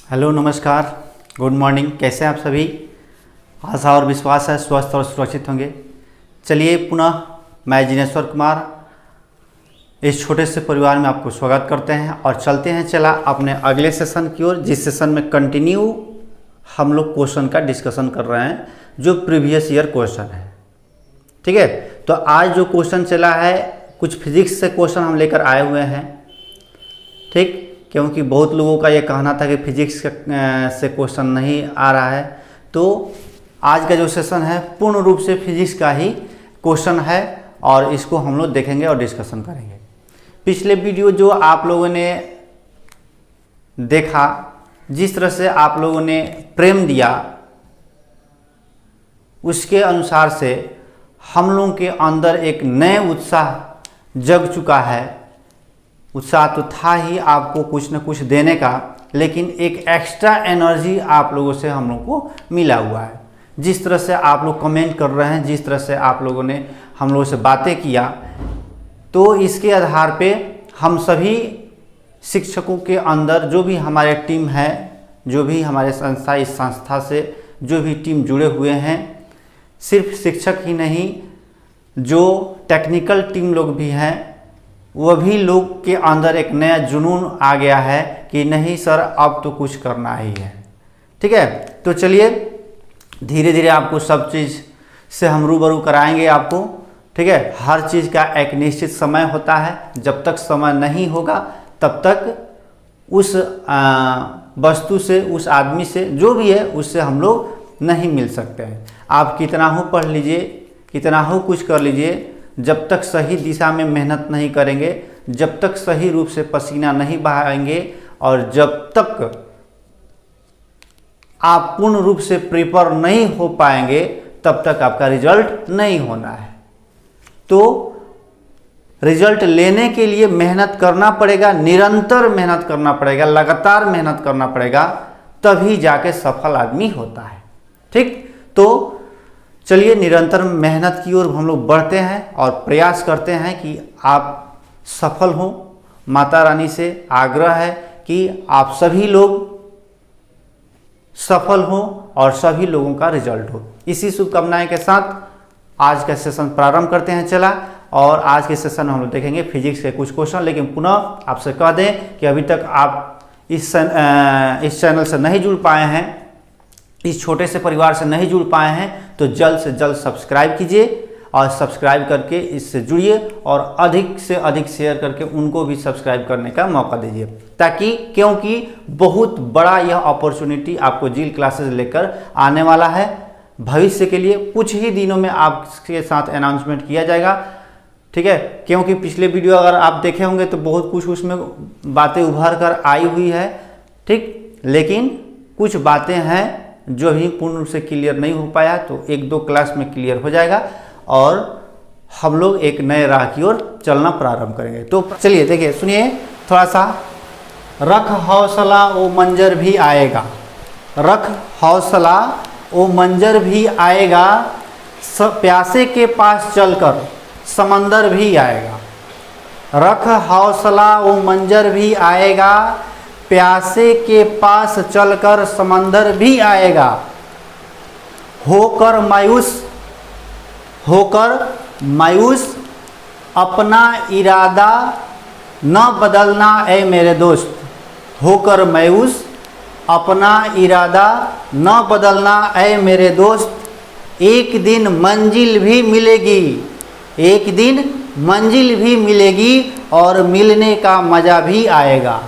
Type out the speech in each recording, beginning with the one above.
Hello नमस्कार, good morning. कैसे हैं आप सभी? आशा और विश्वास है स्वस्थ और सुरक्षित होंगे। चलिए पुनः मैं जिनेश्वर कुमार इस छोटे से परिवार में आपको स्वागत करते हैं और चलते हैं अपने अगले सेशन की ओर, जिस सेशन में कंटिन्यू हम लोग क्वेश्चन का डिस्कशन कर रहे हैं जो प्रीवियस ईयर क्वेश्चन है। ठीक है, तो आज जो क्वेश्चन चला है कुछ फिजिक्स से क्वेश्चन हम लेकर आए हुए हैं। ठीक, क्योंकि बहुत लोगों का ये कहना था कि फिजिक्स से क्वेश्चन नहीं आ रहा है, तो आज का जो सेशन है पूर्ण रूप से फिजिक्स का ही क्वेश्चन है और इसको हम लोग देखेंगे और डिस्कशन करेंगे। पिछले वीडियो जो आप लोगों ने देखा, जिस तरह से आप लोगों ने प्रेम दिया, उसके अनुसार से हम लोगों के अंदर एक नए उत्साह जग चुका है। उत्साह तो था ही आपको कुछ न कुछ देने का, लेकिन एक एक्स्ट्रा एनर्जी आप लोगों से हम लोग को मिला हुआ है। जिस तरह से आप लोग कमेंट कर रहे हैं, जिस तरह से आप लोगों ने हम लोगों से बातें किया, तो इसके आधार पे हम सभी शिक्षकों के अंदर जो भी हमारे टीम है, जो भी हमारे संस्था, इस संस्था से जो भी टीम जुड़े हुए हैं, सिर्फ शिक्षक ही नहीं, जो टेक्निकल टीम लोग भी हैं, वह भी लोग के अंदर एक नया जुनून आ गया है कि नहीं सर, अब तो कुछ करना ही है। ठीक है, तो चलिए धीरे धीरे आपको सब चीज़ से हम रूबरू कराएंगे आपको। ठीक है, हर चीज़ का एक निश्चित समय होता है। जब तक समय नहीं होगा तब तक उस वस्तु से, उस आदमी से, जो भी है, उससे हम लोग नहीं मिल सकते हैं। आप कितना हो पढ़ लीजिए, कितना हो कुछ कर लीजिए, जब तक सही दिशा में मेहनत नहीं करेंगे, जब तक सही रूप से पसीना नहीं बहाएंगे और जब तक आप पूर्ण रूप से प्रिपेयर नहीं हो पाएंगे, तब तक आपका रिजल्ट नहीं होना है। तो रिजल्ट लेने के लिए मेहनत करना पड़ेगा, निरंतर मेहनत करना पड़ेगा, लगातार मेहनत करना पड़ेगा, तभी जाके सफल आदमी होता है। ठीक, तो चलिए निरंतर मेहनत की ओर हम लोग बढ़ते हैं और प्रयास करते हैं कि आप सफल हों। माता रानी से आग्रह है कि आप सभी लोग सफल हों और सभी लोगों का रिजल्ट हो। इसी शुभकामनाएं के साथ आज का सेशन प्रारंभ करते हैं। और आज के सेशन में हम लोग देखेंगे फिजिक्स के कुछ क्वेश्चन। लेकिन पुनः आपसे कह दें कि अभी तक आप इस चैनल से नहीं जुड़ पाए हैं, इस छोटे से परिवार से नहीं जुड़ पाए हैं, तो जल्द से जल्द सब्सक्राइब कीजिए और सब्सक्राइब करके इससे जुड़िए और अधिक से अधिक शेयर करके उनको भी सब्सक्राइब करने का मौका दीजिए, ताकि क्योंकि बहुत बड़ा यह अपॉर्चुनिटी आपको जील क्लासेस लेकर आने वाला है भविष्य के लिए। कुछ ही दिनों में आपके साथ अनाउंसमेंट किया जाएगा। ठीक है, क्योंकि पिछले वीडियो अगर आप देखे होंगे तो बहुत कुछ उसमें बातें उभर कर आई हुई है। ठीक, लेकिन कुछ बातें हैं जो भी पूर्ण रूप से क्लियर नहीं हो पाया, तो एक दो क्लास में क्लियर हो जाएगा और हम लोग एक नए राह की ओर चलना प्रारंभ करेंगे। तो चलिए देखिए, सुनिए थोड़ा सा। रख हौसला वो मंजर भी आएगा, रख हौसला वो मंजर भी आएगा, प्यासे के पास चलकर समंदर भी आएगा। रख हौसला वो मंजर भी आएगा, प्यासे के पास चलकर समंदर भी आएगा। होकर मायूस अपना इरादा न बदलना ए मेरे दोस्त। होकर मायूस अपना इरादा न बदलना ए मेरे दोस्त। एक दिन मंजिल भी मिलेगी, एक दिन मंजिल भी मिलेगी और मिलने का मज़ा भी आएगा,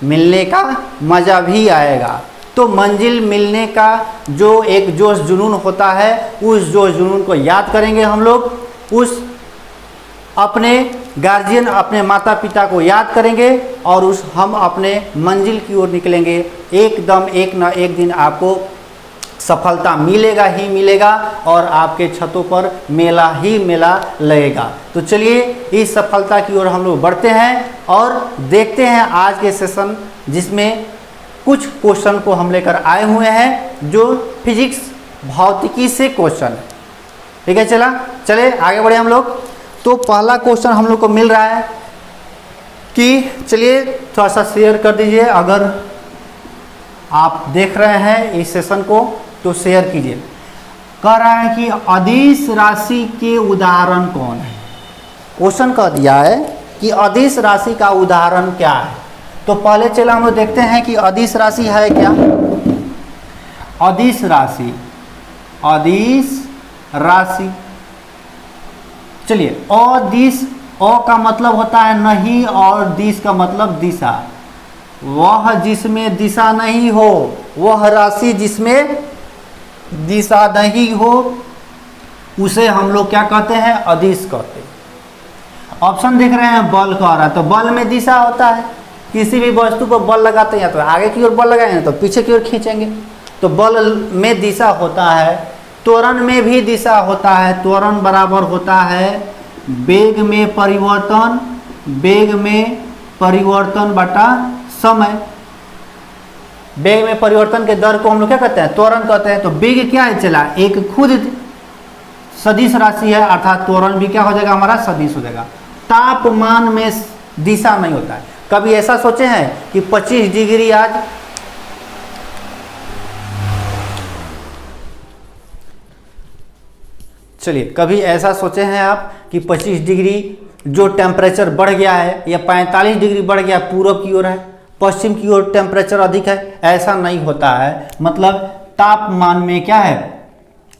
मिलने का मज़ा भी आएगा। तो मंजिल मिलने का जो एक जोश जुनून होता है, उस जोश जुनून को याद करेंगे हम लोग। उस अपने गार्जियन, अपने माता पिता को याद करेंगे और हम अपने मंजिल की ओर निकलेंगे। एकदम एक ना एक दिन आपको सफलता मिलेगा ही मिलेगा और आपके छतों पर मेला ही मेला लगेगा। तो चलिए इस सफलता की ओर हम लोग बढ़ते हैं और देखते हैं आज के सेशन, जिसमें कुछ क्वेश्चन को हम लेकर आए हुए हैं जो फिजिक्स भौतिकी से क्वेश्चन है। ठीक है, चले आगे बढ़े हम लोग। तो पहला क्वेश्चन हम लोग को मिल रहा है कि चलिए थोड़ा सा शेयर कर दीजिए अगर आप देख रहे हैं इस सेशन को तो शेयर कीजिए। कह रहा है कि अदिश राशि के उदाहरण कौन है। क्वेश्चन कह दिया है कि अदिश राशि का उदाहरण क्या है। तो पहले चलो हम लोग देखते हैं कि अदिश राशि है क्या। अदिश राशि, अदिश राशि, चलिए अदिश, अ का मतलब होता है नहीं और दिश का मतलब दिशा। वह जिसमें दिशा नहीं हो, वह राशि जिसमें दिशा नहीं हो उसे हम लोग क्या कहते हैं, अदिश कहते हैं। ऑप्शन देख रहे हैं बल कह रहा है, तो बल में दिशा होता है। किसी भी वस्तु पर बल लगाते हैं तो आगे की ओर बल लगाएंगे तो पीछे की ओर खींचेंगे, तो बल में दिशा होता है। त्वरण में भी दिशा होता है। त्वरण बराबर होता है वेग में परिवर्तन, वेग में परिवर्तन बटा समय। वेग में परिवर्तन के दर को हम लोग क्या कहते हैं, त्वरण कहते हैं। तो वेग क्या है चला, एक खुद सदिश राशि है, अर्थात त्वरण भी क्या हो जाएगा हमारा, सदिश हो जाएगा। तापमान में दिशा नहीं होता है। कभी ऐसा सोचे हैं कि 25 डिग्री आज, चलिए कभी ऐसा सोचे हैं आप कि 25 डिग्री जो टेम्परेचर बढ़ गया है या 45 डिग्री बढ़ गया, पूर्व की ओर है, पश्चिम की ओर टेम्परेचर अधिक है, ऐसा नहीं होता है। मतलब तापमान में क्या है,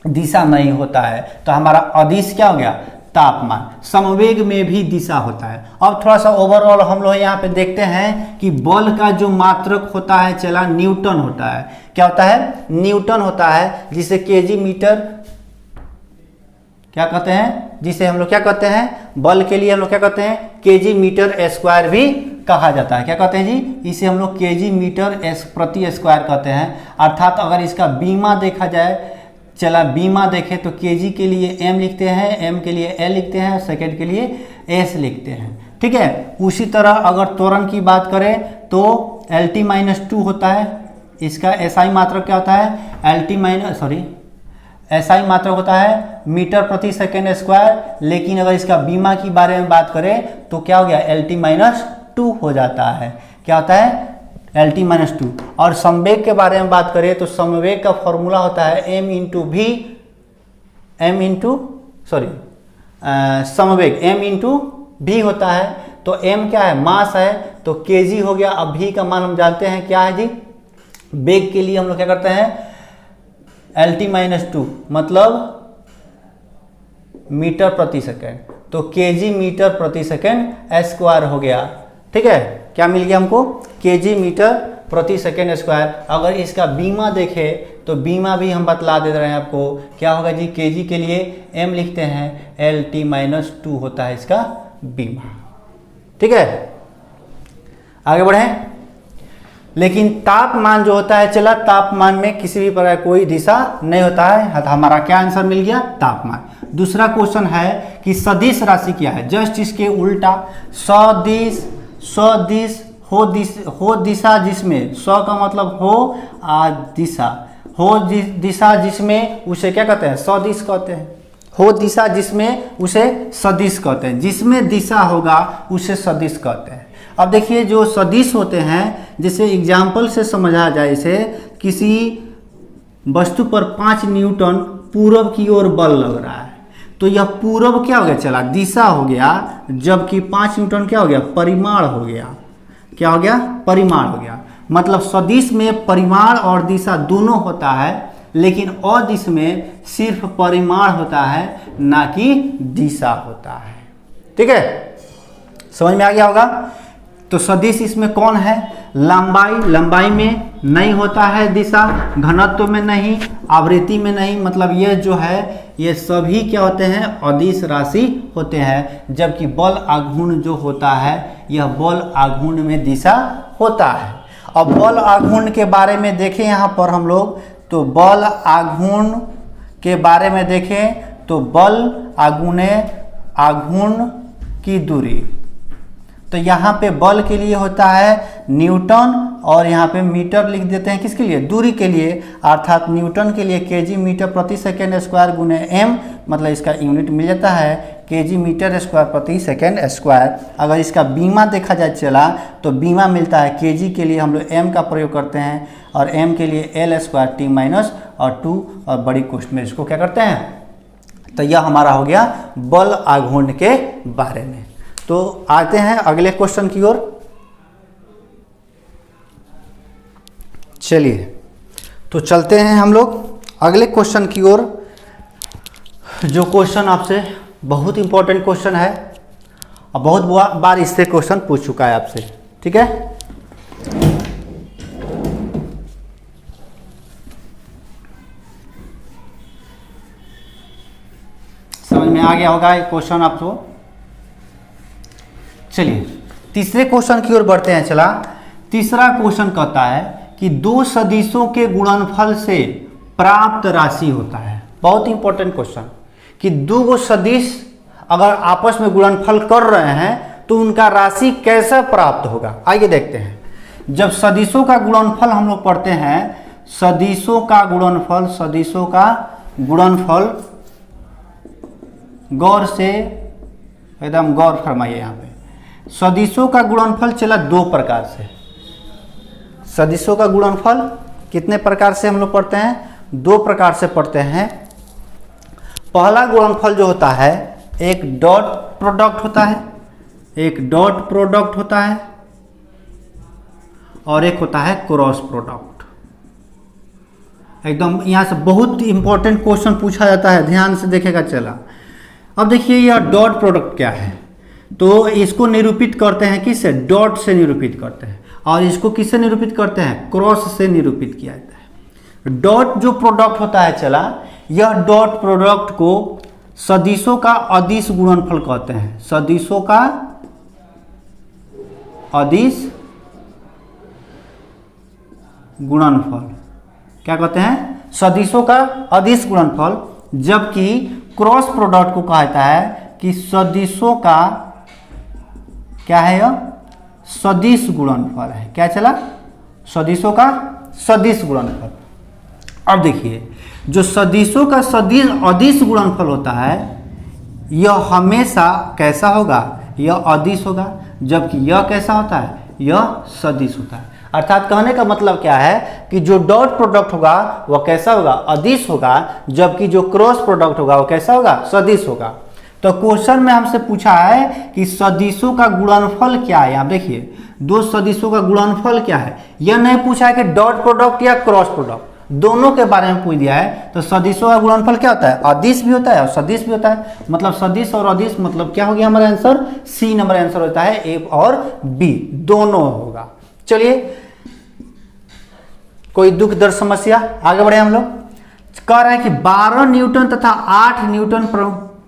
दिशा नहीं होता है। तो हमारा अदिश क्या हो गया, तापमान। समवेग में भी दिशा होता है। अब थोड़ा सा ओवरऑल हम लोग यहाँ पे देखते हैं कि बल का जो मात्रक होता है चला न्यूटन होता है। क्या होता है, न्यूटन होता है, जिसे केजी मीटर क्या कहते हैं, जिसे हम लोग क्या कहते हैं, बल के लिए हम लोग क्या कहते हैं, केजी मीटर स्क्वायर भी कहा जाता है। क्या कहते हैं जी, इसे हम लोग केजी मीटर प्रति स्क्वायर कहते हैं। अर्थात अगर इसका बीमा देखा जाए, चला बीमा देखें तो केजी के लिए m लिखते हैं, m के लिए l लिखते हैं, सेकेंड के लिए s लिखते हैं। ठीक है, उसी तरह अगर त्वरण की बात करें तो LT-2 होता है। इसका SI मात्रक क्या होता है, SI मात्रक होता है मीटर प्रति सेकेंड स्क्वायर। लेकिन अगर इसका बीमा की बारे में बात करें तो क्या हो गया, LT-2 हो जाता है। क्या होता है, LT-2। और समवेग के बारे में बात करें तो समवेग का फॉर्मूला होता है समवेग m होता है। तो m क्या है, मास है, तो kg हो गया। अब v का मान हम जानते हैं क्या है जी, वेग के लिए हम लोग क्या करते हैं, LT-2 मतलब मीटर प्रति सेकेंड, तो केजी मीटर प्रति सेकेंड स्क्वायर हो गया। ठीक है, क्या मिल गया हमको, केजी मीटर प्रति सेकेंड स्क्वायर। अगर इसका बीमा देखें तो बीमा भी हम बतला दे रहे हैं आपको, क्या होगा जी, केजी के लिए m लिखते हैं, LT-2 होता है इसका बीमा। ठीक है, आगे बढ़ें। लेकिन तापमान जो होता है चला, तापमान में किसी भी प्रकार कोई दिशा नहीं होता है। हमारा क्या आंसर मिल गया, तापमान। दूसरा क्वेश्चन है कि सदिश राशि क्या है, जस्ट इसके उल्टा। सदिश, सदिश हो दिशा जिसमें, स का मतलब हो दिशा, हो दिशा जिसमें उसे क्या कहते हैं, सदिश कहते हैं। हो दिशा जिसमें उसे सदिश कहते हैं, जिसमें दिशा होगा उसे सदिश कहते हैं। अब देखिए जो सदिश होते हैं, जैसे एग्जाम्पल से समझा जाए इसे, किसी वस्तु पर 5 न्यूटन पूरब की ओर बल लग रहा है, तो यह पूरब क्या हो गया, चला दिशा हो गया, जबकि 5 न्यूटन क्या हो गया, परिमाण हो गया। क्या हो गया, परिमाण हो गया। मतलब सदिश में परिमाण और दिशा दोनों होता है, लेकिन अदिश में सिर्फ परिमाण होता है, ना कि दिशा होता है। ठीक है, समझ में आ गया होगा। तो सदिश इसमें कौन है, लंबाई में नहीं होता है दिशा, घनत्व में नहीं, आवृत्ति में नहीं। मतलब ये जो है ये सभी क्या होते हैं, अदिश राशि होते हैं। जबकि बल आघूर्ण जो होता है यह बल आघूर्ण में दिशा होता है। अब बल आघूर्ण के बारे में देखें यहाँ पर हम लोग, तो बल आघूर्ण के बारे में देखें तो बल आघूर्ण की दूरी, तो यहाँ पे बल के लिए होता है न्यूटन और यहाँ पे मीटर लिख देते हैं, किसके लिए, दूरी के लिए। अर्थात न्यूटन के लिए केजी मीटर प्रति सेकेंड स्क्वायर गुने m, मतलब इसका यूनिट मिल जाता है kg मीटर स्क्वायर प्रति सेकेंड स्क्वायर। अगर इसका बीमा देखा जाए चला तो बीमा मिलता है kg के लिए हम लोग m का प्रयोग करते हैं और m के लिए l स्क्वायर t माइनस और 2 और बड़ी कोष्ठ में इसको क्या करते हैं। तो यह हमारा हो गया बल आघूर्ण के बारे में। तो आते हैं अगले क्वेश्चन की ओर। चलिए तो चलते हैं हम लोग अगले क्वेश्चन की ओर, जो क्वेश्चन आपसे बहुत इंपॉर्टेंट क्वेश्चन है और बहुत बार इससे क्वेश्चन पूछ चुका है आपसे। ठीक है, समझ में आ गया होगा ये क्वेश्चन आपको। चलिए तीसरे क्वेश्चन की ओर बढ़ते हैं। चला, तीसरा क्वेश्चन कहता है कि दो सदिशों के गुणनफल से प्राप्त राशि होता है। बहुत इंपॉर्टेंट क्वेश्चन कि दो सदिश अगर आपस में गुणनफल कर रहे हैं तो उनका राशि कैसा प्राप्त होगा। आइए देखते हैं। जब सदिशों का गुणनफल हम लोग पढ़ते हैं, सदिशों का गुणनफल, सदिशों का गुणनफल, गौर से एकदम गौर फरमाइए यहाँ पे। सदिशों का गुणनफल चला दो प्रकार से। सदिशों का गुणनफल कितने प्रकार से हम लोग पढ़ते हैं, दो प्रकार से पढ़ते हैं। पहला गुणनफल जो होता है एक डॉट प्रोडक्ट होता है, एक डॉट प्रोडक्ट होता है और एक होता है क्रॉस प्रोडक्ट। एकदम यहाँ से बहुत इंपॉर्टेंट क्वेश्चन पूछा जाता है, ध्यान से देखेगा चला। अब देखिए यह डॉट प्रोडक्ट क्या है, तो इसको निरूपित करते हैं किससे, डॉट से निरूपित करते हैं और इसको किससे निरूपित करते हैं, क्रॉस से निरूपित किया जाता है। डॉट जो प्रोडक्ट होता है चला, यह डॉट प्रोडक्ट को सदिशों का अदिश गुणनफल कहते हैं। सदिशों का अदिश गुणनफल क्या कहते हैं, सदिशों का अदिश गुणनफल। जबकि क्रॉस प्रोडक्ट को कहा जाता है कि सदिशों का क्या है, यह सदिश गुणनफल है। क्या चला, सदिशों का सदिश गुणनफल। अब देखिए जो सदिशों का सदिश अदिश गुणनफल होता है यह हमेशा कैसा होगा, यह अदिश होगा, जबकि यह कैसा होता है, यह सदिश होता है। अर्थात कहने का मतलब क्या है कि जो डॉट प्रोडक्ट होगा वह कैसा होगा, अदिश होगा, जबकि जो क्रॉस प्रोडक्ट होगा वह कैसा होगा, सदिश होगा। तो क्वेश्चन में हमसे पूछा है कि सदिशों का गुणनफल क्या है। आप देखिए दो सदिशों का गुणनफल क्या है, यह नहीं पूछा है कि डॉट प्रोडक्ट या क्रॉस प्रोडक्ट, दोनों के बारे में पूछ दिया है। तो सदिशों का गुणनफल क्या होता है, अदिश भी होता है और सदिश भी होता है। मतलब सदिश और अदिश मतलब क्या हो गया हमारा आंसर, सी नंबर आंसर होता है, ए और बी दोनों होगा। चलिए कोई दुख दर्द समस्या, आगे बढ़े हम लोग। कह रहे हैं कि 12 न्यूटन तथा 8 न्यूटन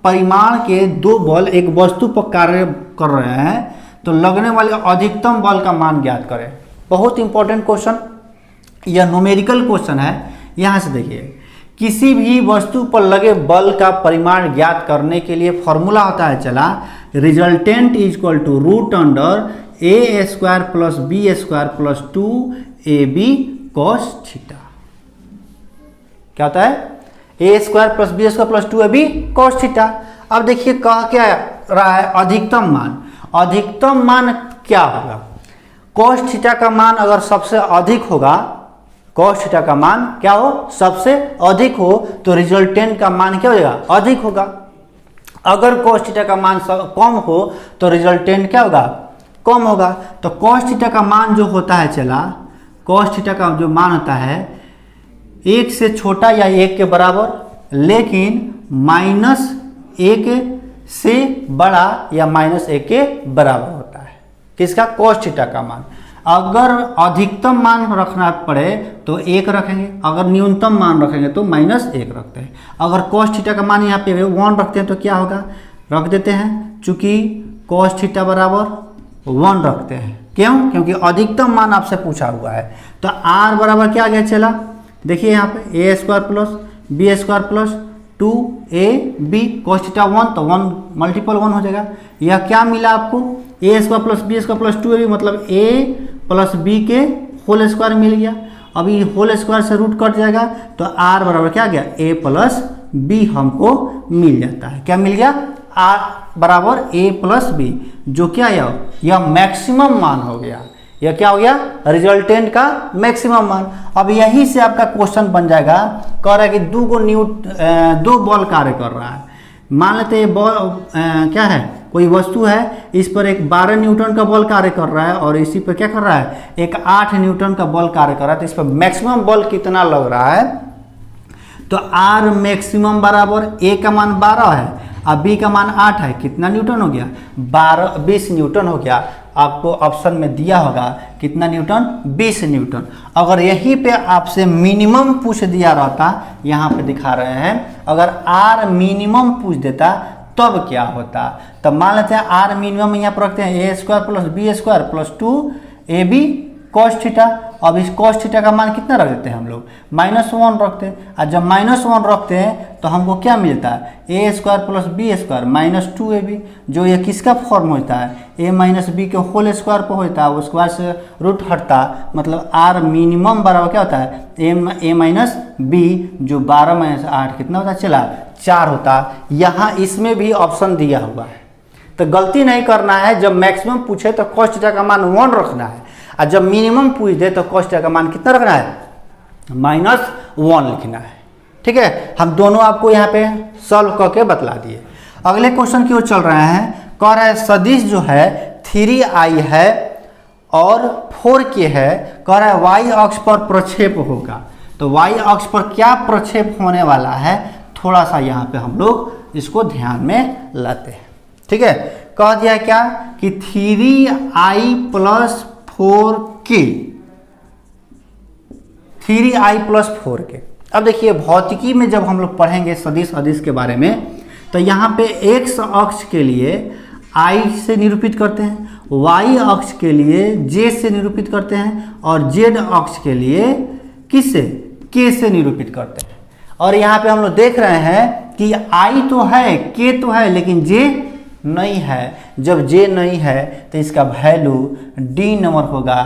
परिमाण के दो बल एक वस्तु पर कार्य कर रहे हैं, तो लगने वाले अधिकतम बल का मान ज्ञात करें। बहुत इंपॉर्टेंट क्वेश्चन, यह न्यूमेरिकल क्वेश्चन है। यहां से देखिए, किसी भी वस्तु पर लगे बल का परिमाण ज्ञात करने के लिए फॉर्मूला होता है चला, resultant is equal to root under A square plus B square plus 2ab cos theta. क्या होता है, A square plus B square plus 2ab cos theta. अब देखिए कहा क्या रहा है, अधिकतम मान। अधिकतम मान क्या होगा, cos थीटा का मान अगर सबसे अधिक होगा, cos थीटा का मान क्या हो, सबसे अधिक हो, तो रिजल्टेंट का मान क्या हो जाएगा, अधिक होगा। अगर cos थीटा का मान कम हो तो रिजल्टेंट क्या होगा, कम होगा। तो cos थीटा का मान जो होता है चला, cos थीटा का जो मान होता है 1 से छोटा या 1 के बराबर, लेकिन -1 से बड़ा या -1 के बराबर होता है। किसका, cos थीटा का मान। अगर अधिकतम मान रखना पड़े तो 1 रखेंगे, अगर न्यूनतम मान रखेंगे तो -1 रखते हैं। अगर cos थीटा का मान यहाँ पे 1 रखते हैं तो क्या होगा, रख देते हैं, चूंकि cos थीटा बराबर 1 रखते हैं। क्यों, क्योंकि अधिकतम मान आपसे पूछा हुआ है। तो r बराबर क्या आ गया चला, देखिए यहाँ पे A square plus B square plus 2ab cos theta 1, तो 1 मल्टीपल 1 हो जाएगा। यह क्या मिला आपको, A square plus B square plus 2ab, मतलब a प्लस बी के होल स्क्वायर मिल गया। अभी होल स्क्वायर से रूट कट जाएगा तो r बराबर क्या आ गया, a प्लस बी हमको मिल जाता है। क्या मिल गया, आर बराबर ए प्लस बी, जो क्या यह मैक्सिमम मान हो गया। यह क्या हो गया, रिजल्टेंट का मैक्सिमम मान। अब यहीं से आपका क्वेश्चन बन जाएगा, कह रहा है कि दो बॉल कार्य कर रहा है। मान लेते हैं बॉल क्या है, कोई वस्तु है, इस पर एक 12 न्यूटन का बॉल कार्य कर रहा है और इसी पर क्या कर रहा है, एक 8 न्यूटन का बॉल कार्य कर रहा है। तो इस पर मैक्सिमम बॉल कितना लग रहा है, तो आर मैक्सिमम बराबर ए का मान 12 है और बी का मान 8 है। कितना न्यूटन हो गया, 20 न्यूटन हो गया। आपको ऑप्शन में दिया होगा कितना न्यूटन, 20 न्यूटन। अगर यहीं पे आपसे मिनिमम पूछ दिया रहता, यहाँ पे दिखा रहे हैं, अगर आर मिनिमम पूछ देता तब क्या होता। तब मान लेते हैं आर मिनिमम यहाँ पर रखते हैं a² + b² + 2ab cos theta. अब इस cos थीटा का मान कितना रख देते हैं हम लोग, -1 रखते हैं। और जब -1 रखते हैं तो हमको क्या मिलता है, a² + b² - 2ab, जो ये किसका फॉर्म होता है, a - b के होल स्क्वायर पर होता है, वो स्क्वायर से रूट हटता, मतलब आर मिनिमम बराबर क्या होता है, a - b, जो 12 - 8 कितना होता है, चला 4 होता। यहाँ इसमें भी ऑप्शन दिया हुआ है, तो गलती नहीं करना है। जब मैक्सिमम पूछे तो cos थीटा का मान 1 रखना है, और जब मिनिमम पूछ दे तो cos थीटा का मान कितना रखना है, -1 लिखना है। ठीक है, हम दोनों आपको यहाँ पे सॉल्व करके बतला दिए। अगले क्वेश्चन की ओर चल रहे हैं। कह रहा है सदिश जो है 3i है और 4k है। कह रहा है y अक्ष पर प्रक्षेप होगा। तो y अक्ष पर क्या प्रक्षेप होने वाला है, थोड़ा सा यहाँ पे हम लोग इसको ध्यान में लाते हैं। ठीक है, कह दिया है क्या कि 3i + 4k, 3i + 4k। अब देखिए भौतिकी में जब हम लोग पढ़ेंगे सदिश अदिश के बारे में, तो यहाँ पे x अक्ष के लिए i से निरूपित करते हैं, y अक्ष के लिए j से निरूपित करते हैं और z अक्ष के लिए किससे, k से निरूपित करते हैं। और यहाँ पे हम लोग देख रहे हैं कि i तो है, k तो है, लेकिन j नहीं है। जब j नहीं है तो इसका वैल्यू d नंबर होगा।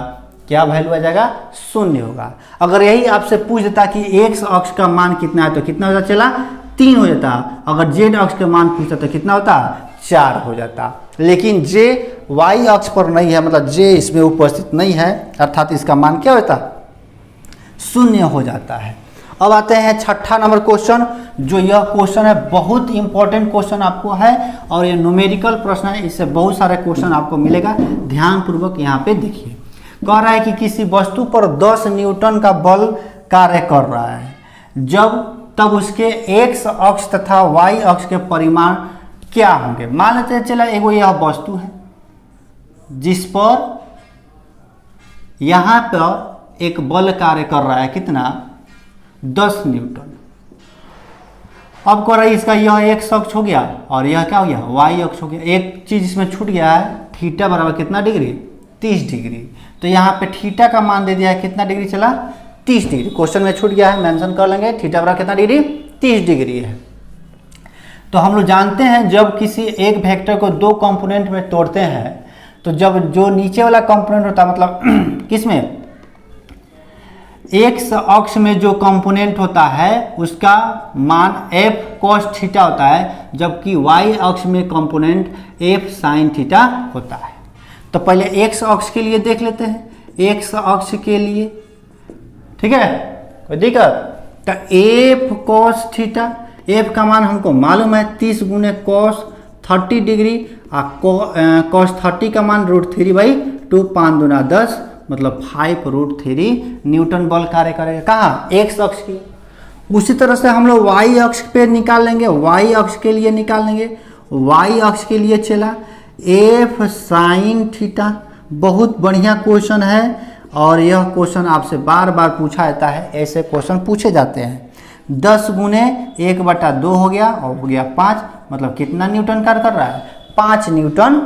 क्या वैल्यू आ जाएगा, 0 होगा। अगर यही आपसे पूछ देता कि x अक्ष का मान कितना है तो कितना होता, चला 3 हो जाता। अगर z अक्ष का मान पूछता तो कितना होता, 4 हो जाता। लेकिन j y अक्ष पर नहीं है, मतलब j इसमें उपस्थित नहीं है, अर्थात इसका मान क्या होता, 0 हो जाता है। अब आते हैं 6ठा नंबर क्वेश्चन। जो यह क्वेश्चन है बहुत इंपॉर्टेंट क्वेश्चन आपको है और ये न्यूमेरिकल प्रश्न है, इससे बहुत सारे क्वेश्चन आपको मिलेगा। ध्यानपूर्वक यहाँ पे देखिए। कह रहा है कि किसी वस्तु पर 10 न्यूटन का बल कार्य कर रहा है, तब उसके x अक्ष तथा y अक्ष के परिमाण क्या होंगे। मान लेते हैं चला एगो यह वस्तु है जिस पर यहाँ पर एक बल कार्य कर रहा है, कितना, 10 न्यूटन। अब कह रहा है इसका यह x अक्ष हो गया और यह क्या हो गया, y अक्ष हो गया। एक चीज इसमें छूट गया है, थीटा बराबर कितना डिग्री, 30 डिग्री। तो यहाँ पे थीटा का मान दे दिया है, कितना डिग्री चला, 30 डिग्री। क्वेश्चन में छूट गया है, मेंशन कर लेंगे। थीटा बराबर कितना डिग्री, 30 डिग्री है। तो हम लोग जानते हैं जब किसी एक वेक्टर को 2 कंपोनेंट में तोड़ते हैं, तो जब जो नीचे वाला कंपोनेंट होता है, मतलब किसमें, x अक्ष में जो कंपोनेंट होता है उसका मान f cos थीटा होता है, जबकि y अक्ष में कंपोनेंट f sin थीटा होता है। तो पहले x अक्ष के लिए देख लेते हैं। x अक्ष के लिए, ठीक है, कोई दिक्कत, तो f cos थीटा, f का मान हमको मालूम है 30 × cos 30 डिग्री, और cos 30 का मान √3/2, 5 × 10 मतलब 5√3 न्यूटन बल कार्य करेगा। कहाँ, x अक्ष की। उसी तरह से हम लोग y अक्ष पे निकाल लेंगे, y अक्ष के लिए निकाल लेंगे। y अक्ष के लिए चला f sin थीटा। बहुत बढ़िया क्वेश्चन है और यह क्वेश्चन आपसे बार बार पूछा जाता है, ऐसे क्वेश्चन पूछे जाते हैं। 10 × 1/2 हो गया और हो गया 5, मतलब कितना न्यूटन कार्य कर रहा है, 5 न्यूटन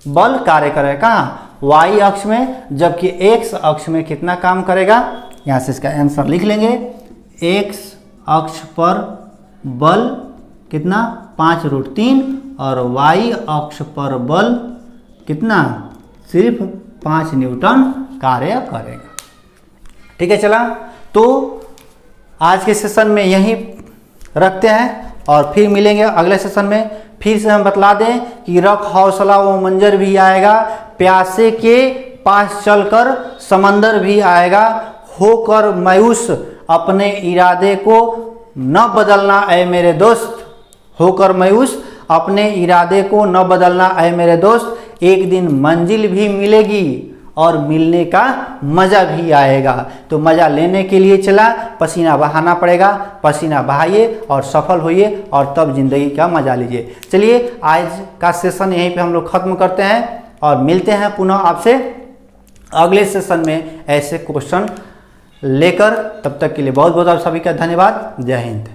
बल कार्य करेगा। कहाँ, y अक्ष में, जबकि x अक्ष में कितना काम करेगा। यहाँ से इसका आंसर लिख लेंगे। x अक्ष पर बल कितना, 5√3 और y अक्ष पर बल कितना, सिर्फ 5 न्यूटन कार्य करेगा। ठीक है, चला तो आज के सेशन में यहीं रखते हैं। और फिर मिलेंगे अगले सेशन में। फिर से हम बतला दें कि रख हौसला वो मंजर भी आएगा, प्यासे के पास चलकर समंदर भी आएगा, होकर मायूस अपने इरादे को न बदलना ऐ मेरे दोस्त, होकर मायूस अपने इरादे को न बदलना ऐ मेरे दोस्त, एक दिन मंजिल भी मिलेगी और मिलने का मज़ा भी आएगा। तो मज़ा लेने के लिए चला, पसीना बहाना पड़ेगा, पसीना बहाइए और सफल होइए और तब ज़िंदगी का मज़ा लीजिए। चलिए आज का सेशन यहीं पे हम लोग ख़त्म करते हैं और मिलते हैं पुनः आपसे अगले सेशन में ऐसे क्वेश्चन लेकर। तब तक के लिए बहुत बहुत आप सभी का धन्यवाद। जय हिंद।